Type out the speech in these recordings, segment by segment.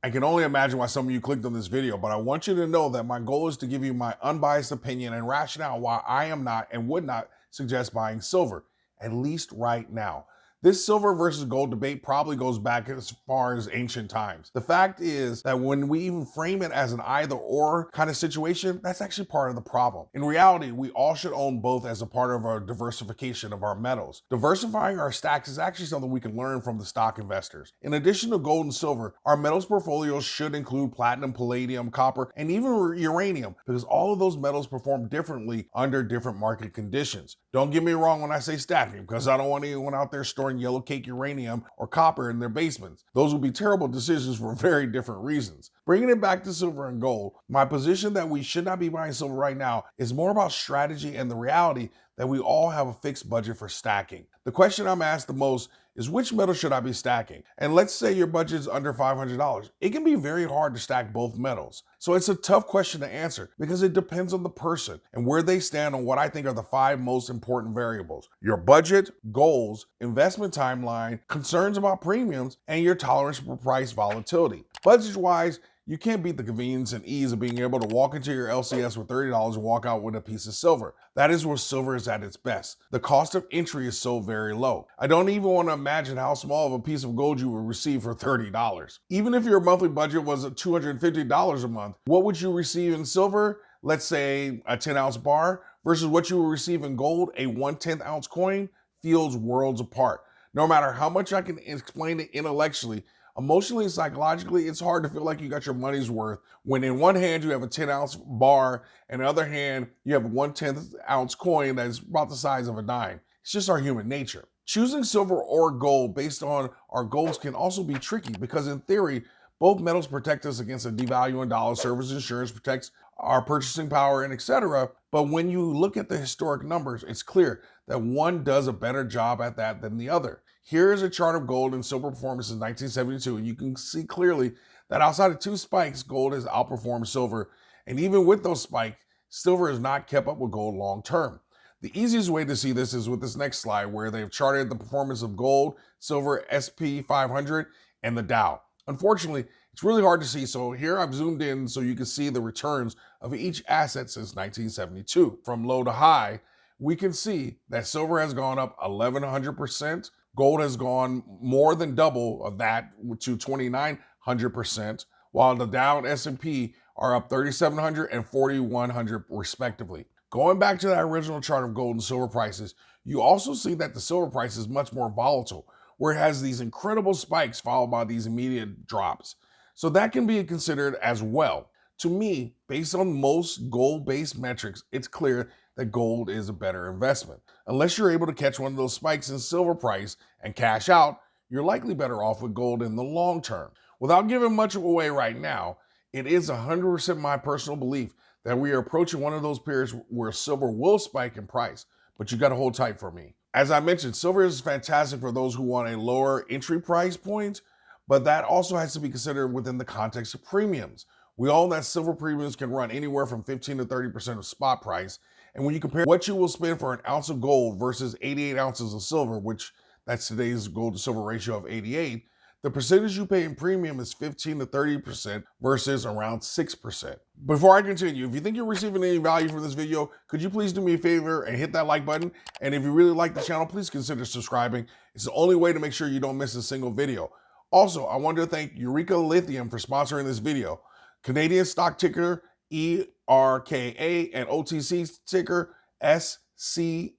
I can only imagine why some of you clicked on this video, but I want you to know that my goal is to give you my unbiased opinion and rationale why I am not and would not suggest buying silver, at least right now. This silver versus gold debate probably goes back as far as ancient times. The fact is that when we even frame it as an either or kind of situation, that's actually part of the problem. In reality, we all should own both as a part of our diversification of our metals. Diversifying our stacks is actually something we can learn from the stock investors. In addition to gold and silver, our metals portfolios should include platinum, palladium, copper, and even uranium, because all of those metals perform differently under different market conditions. Don't get me wrong when I say stacking, because I don't want anyone out there storing yellow cake uranium or copper in their basements. Those would be terrible decisions for very different reasons. Bringing it back to silver and gold, my position that we should not be buying silver right now is more about strategy and the reality that we all have a fixed budget for stacking. The question I'm asked the most is, which metal should I be stacking? And let's say your budget is under $500. It can be very hard to stack both metals. So it's a tough question to answer because it depends on the person and where they stand on what I think are the 5 most important variables: your budget, goals, investment timeline, concerns about premiums, and your tolerance for price volatility. Budget-wise, you can't beat the convenience and ease of being able to walk into your LCS with $30 and walk out with a piece of silver. That is where silver is at its best. The cost of entry is so very low. I don't even want to imagine how small of a piece of gold you would receive for $30. Even if your monthly budget was $250 a month, what would you receive in silver? Let's say a 10-ounce bar versus what you would receive in gold, a 1/10 ounce coin, feels worlds apart. No matter how much I can explain it intellectually, emotionally and psychologically, it's hard to feel like you got your money's worth when in one hand you have a 10-ounce bar and in the other hand you have a 1/10 ounce coin that's about the size of a dime. It's just our human nature. Choosing silver or gold based on our goals can also be tricky because in theory, both metals protect us against a devaluing dollar, service insurance protects our purchasing power, and etc. But when you look at the historic numbers, it's clear that one does a better job at that than the other. Here is a chart of gold and silver performance in 1972, and you can see clearly that outside of 2 spikes, gold has outperformed silver, and even with those spikes, silver has not kept up with gold long term. The easiest way to see this is with this next slide, where they've charted the performance of gold, silver, SP 500, and the Dow. Unfortunately, it's really hard to see, so here I've zoomed in so you can see the returns of each asset since 1972. From low to high, we can see that silver has gone up 1,100%, gold has gone more than double of that to 2,900%, while the Dow and S&P are up 3,700 and 4,100 respectively. Going back to that original chart of gold and silver prices, you also see that the silver price is much more volatile, where it has these incredible spikes followed by these immediate drops. So that can be considered as well. To me, based on most gold-based metrics, it's clear that gold is a better investment. Unless you're able to catch one of those spikes in silver price and cash out, you're likely better off with gold in the long term. Without giving much away right now, it is 100% my personal belief that we are approaching one of those periods where silver will spike in price, but you got to hold tight for me. As I mentioned, silver is fantastic for those who want a lower entry price point, but that also has to be considered within the context of premiums. We all know that silver premiums can run anywhere from 15 to 30% of spot price, and when you compare what you will spend for an ounce of gold versus 88 ounces of silver, which that's today's gold to silver ratio of 88, the percentage you pay in premium is 15 to 30% versus around 6%. Before I continue, if you think you're receiving any value from this video, could you please do me a favor and hit that like button? And if you really like the channel, please consider subscribing. It's the only way to make sure you don't miss a single video. Also, I wanted to thank ERKA Lithium for sponsoring this video. Canadian stock ticker ERKA and OTC ticker SCMCF.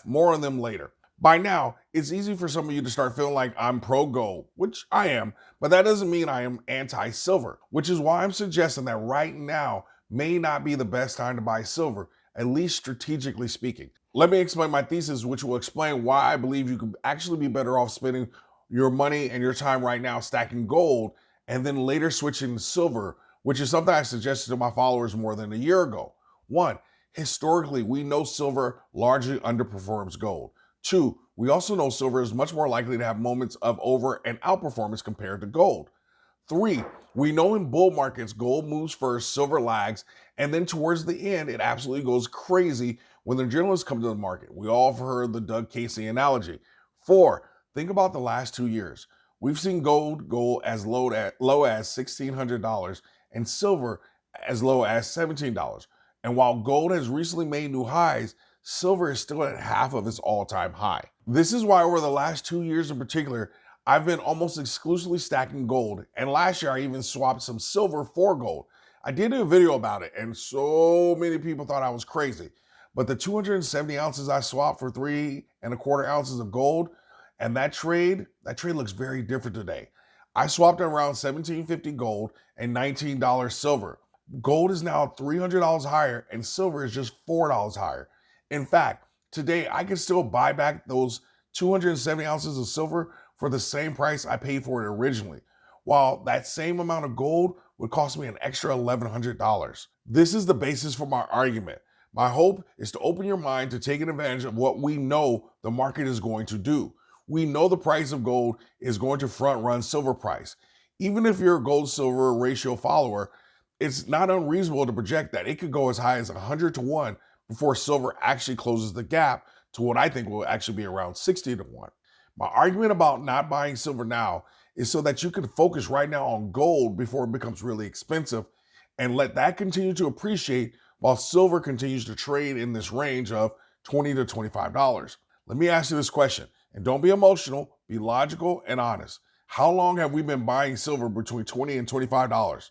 More on them later. By now, it's easy for some of you to start feeling like I'm pro-gold, which I am, but that doesn't mean I am anti-silver, which is why I'm suggesting that right now may not be the best time to buy silver, at least strategically speaking. Let me explain my thesis, which will explain why I believe you could actually be better off spending your money and your time right now stacking gold and then later switching to silver, which is something I suggested to my followers more than a year ago. 1, historically, we know silver largely underperforms gold. 2, we also know silver is much more likely to have moments of over and outperformance compared to gold. 3, we know in bull markets, gold moves first, silver lags, and then towards the end, it absolutely goes crazy when the journalists come to the market. We all have heard the Doug Casey analogy. 4, think about the last 2 years. We've seen gold go as low as $1,600 and silver as low as $17. And while gold has recently made new highs, silver is still at half of its all-time high. This is why over the last 2 years in particular, I've been almost exclusively stacking gold, and last year I even swapped some silver for gold. I did a video about it, and so many people thought I was crazy. But the 270 ounces I swapped for 3¼ ounces of gold, and that trade looks very different today. I swapped at around $17.50 gold and $19 silver. Gold is now $300 higher, and silver is just $4 higher. In fact, today I can still buy back those 270 ounces of silver for the same price I paid for it originally, while that same amount of gold would cost me an extra $1,100. This is the basis for my argument. My hope is to open your mind to taking advantage of what we know the market is going to do. We know the price of gold is going to front run silver price. Even if you're a gold-silver ratio follower, it's not unreasonable to project that it could go as high as 100 to 1 before silver actually closes the gap to what I think will actually be around 60 to 1. My argument about not buying silver now is so that you can focus right now on gold before it becomes really expensive and let that continue to appreciate while silver continues to trade in this range of $20 to $25. Let me ask you this question, and don't be emotional, be logical and honest. How long have we been buying silver between $20 and $25?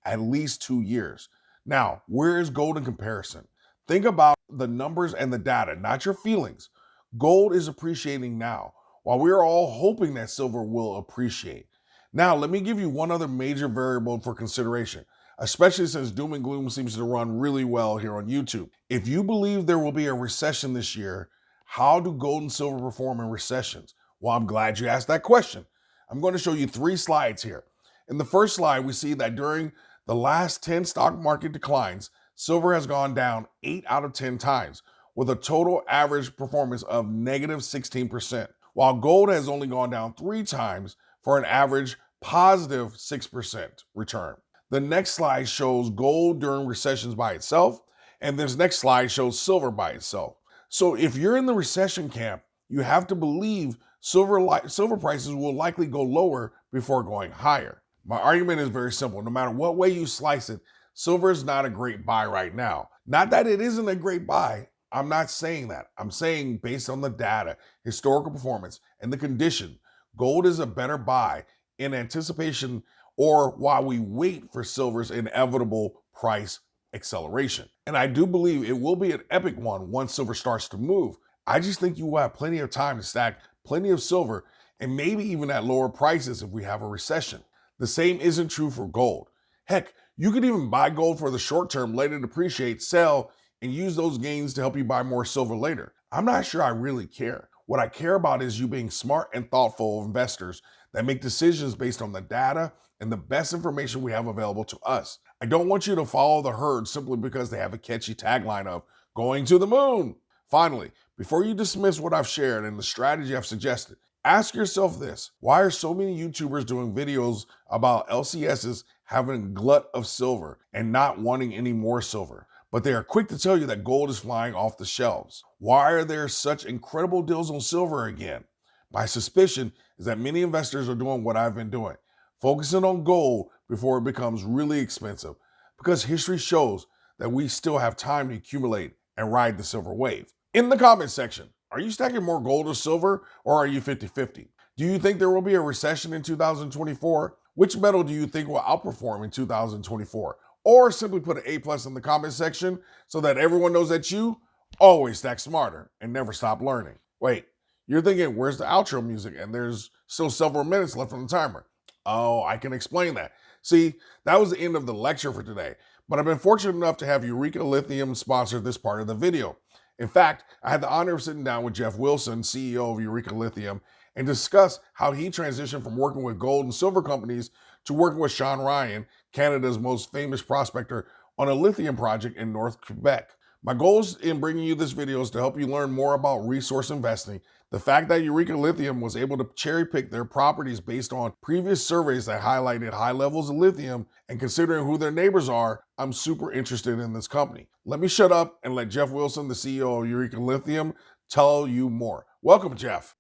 At least 2 years. Now, where is gold in comparison? Think about the numbers and the data, not your feelings. Gold is appreciating now, while we are all hoping that silver will appreciate. Now, let me give you one other major variable for consideration, especially since doom and gloom seems to run really well here on YouTube. If you believe there will be a recession this year, how do gold and silver perform in recessions? Well, I'm glad you asked that question. I'm going to show you 3 slides here. In the first slide, we see that during the last 10 stock market declines, silver has gone down 8 out of 10 times, with a total average performance of negative 16%, while gold has only gone down 3 times for an average positive 6% return. The next slide shows gold during recessions by itself, and this next slide shows silver by itself. So if you're in the recession camp, you have to believe silver prices will likely go lower before going higher. My argument is very simple. No matter what way you slice it, silver is not a great buy right now. Not that it isn't a great buy. I'm not saying that. I'm saying based on the data, historical performance, and the condition, gold is a better buy in anticipation or while we wait for silver's inevitable price acceleration. And I do believe it will be an epic one once silver starts to move. I just think you will have plenty of time to stack plenty of silver and maybe even at lower prices if we have a recession. The same isn't true for gold. Heck, you could even buy gold for the short term, let it appreciate, sell, and use those gains to help you buy more silver later. I'm not sure I really care. What I care about is you being smart and thoughtful investors that make decisions based on the data and the best information we have available to us. I don't want you to follow the herd simply because they have a catchy tagline of going to the moon. Finally, before you dismiss what I've shared and the strategy I've suggested, ask yourself this: why are so many YouTubers doing videos about LCSs having a glut of silver and not wanting any more silver? But they are quick to tell you that gold is flying off the shelves. Why are there such incredible deals on silver again? My suspicion is that many investors are doing what I've been doing, focusing on gold before it becomes really expensive, because history shows that we still have time to accumulate and ride the silver wave. In the comment section, are you stacking more gold or silver, or are you 50-50? Do you think there will be a recession in 2024? Which metal do you think will outperform in 2024? Or simply put an A+ in the comment section so that everyone knows that you always stack smarter and never stop learning. Wait, you're thinking, where's the outro music? And there's still several minutes left on the timer. Oh, I can explain that. See, that was the end of the lecture for today, but I've been fortunate enough to have Eureka Lithium sponsor this part of the video. In fact, I had the honor of sitting down with Jeff Wilson, CEO of Eureka Lithium, and discuss how he transitioned from working with gold and silver companies to working with Sean Ryan, Canada's most famous prospector, on a lithium project in North Quebec. My goals in bringing you this video is to help you learn more about resource investing, the fact that Eureka Lithium was able to cherry pick their properties based on previous surveys that highlighted high levels of lithium, and considering who their neighbors are, I'm super interested in this company. Let me shut up and let Jeff Wilson, the CEO of Eureka Lithium, tell you more. Welcome, Jeff.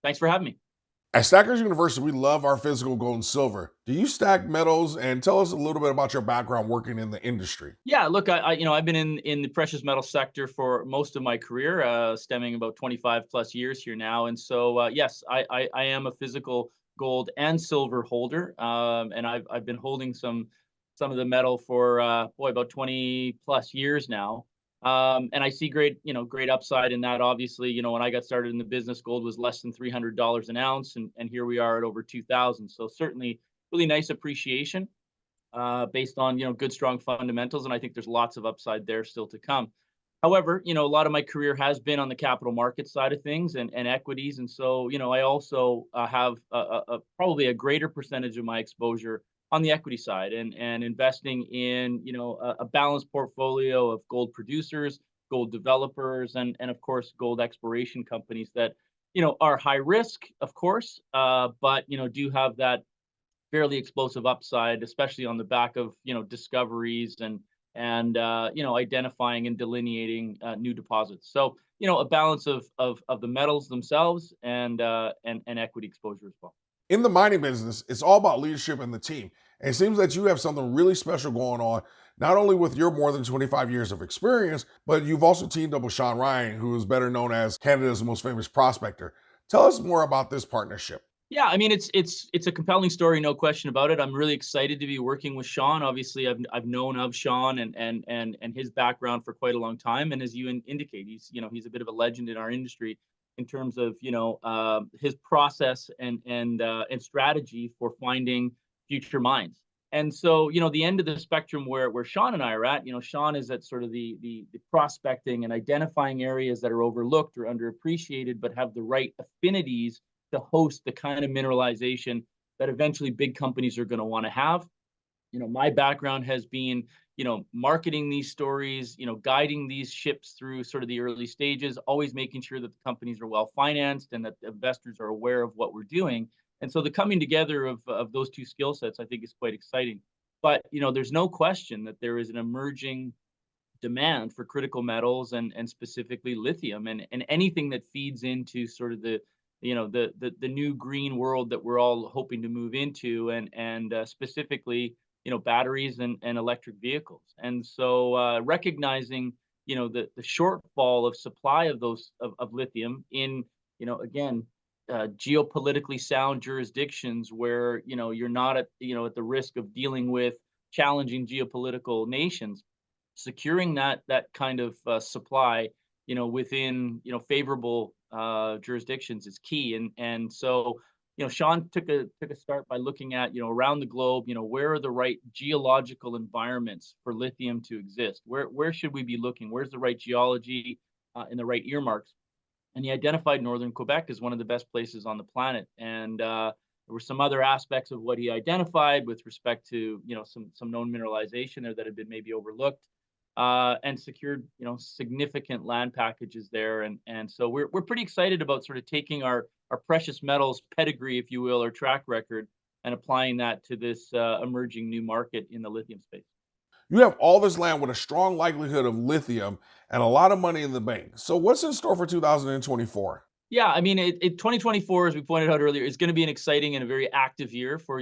Thanks for having me. At Stackers University, we love our physical gold and silver. Do you stack metals? And tell us a little bit about your background working in the industry. Yeah, look, I've been in the precious metal sector for most of my career, stemming about 25 plus years here now. And so, yes, I am a physical gold and silver holder, and I've been holding some of the metal for about 20 plus years now. And I see great upside in that. Obviously, when I got started in the business, gold was less than $300 an ounce, and here we are at over 2,000. So certainly, really nice appreciation based on good strong fundamentals, and I think there's lots of upside there still to come. However, a lot of my career has been on the capital market side of things and equities, and so I also have probably a greater percentage of my exposure on the equity side and investing in a balanced portfolio of gold producers, gold developers, and of course gold exploration companies that are high risk, of course, but do have that fairly explosive upside, especially on the back of discoveries and identifying and delineating new deposits. So a balance of the metals themselves and equity exposure as well. In the mining business, it's all about leadership and the team. And it seems that you have something really special going on, not only with your more than 25 years of experience, but you've also teamed up with Sean Ryan, who is better known as Canada's most famous prospector. Tell us more about this partnership. Yeah, I mean it's a compelling story, no question about it. I'm really excited to be working with Sean. Obviously, I've known of Sean and his background for quite a long time. And as you indicate, he's a bit of a legend in our industry in terms of his process and strategy for finding future mines. And so the end of the spectrum where Sean and I are at, Sean is at sort of the prospecting and identifying areas that are overlooked or underappreciated, but have the right affinities to host the kind of mineralization that eventually big companies are going to want to have. My background has been, marketing these stories, guiding these ships through sort of the early stages, always making sure that the companies are well financed and that the investors are aware of what we're doing. And so the coming together of those two skill sets, I think, is quite exciting. But there's no question that there is an emerging demand for critical metals and specifically lithium and anything that feeds into sort of the new green world that we're all hoping to move into and specifically batteries and electric vehicles. And so recognizing the shortfall of supply of those of lithium in again geopolitically sound jurisdictions where you're not at the risk of dealing with challenging geopolitical nations, securing that kind of supply within favorable jurisdictions is key. And so Sean took a start by looking at around the globe, where are the right geological environments for lithium to exist? Where should we be looking? Where's the right geology and the right earmarks? And he identified northern Quebec as one of the best places on the planet. And there were some other aspects of what he identified with respect to some known mineralization there that had been maybe overlooked, and secured significant land packages there. And so we're pretty excited about sort of taking our precious metals pedigree, if you will, or track record, and applying that to this emerging new market in the lithium space. You have all this land with a strong likelihood of lithium and a lot of money in the bank. So, what's in store for 2024? Yeah, I mean, 2024, as we pointed out earlier, is going to be an exciting and a very active year for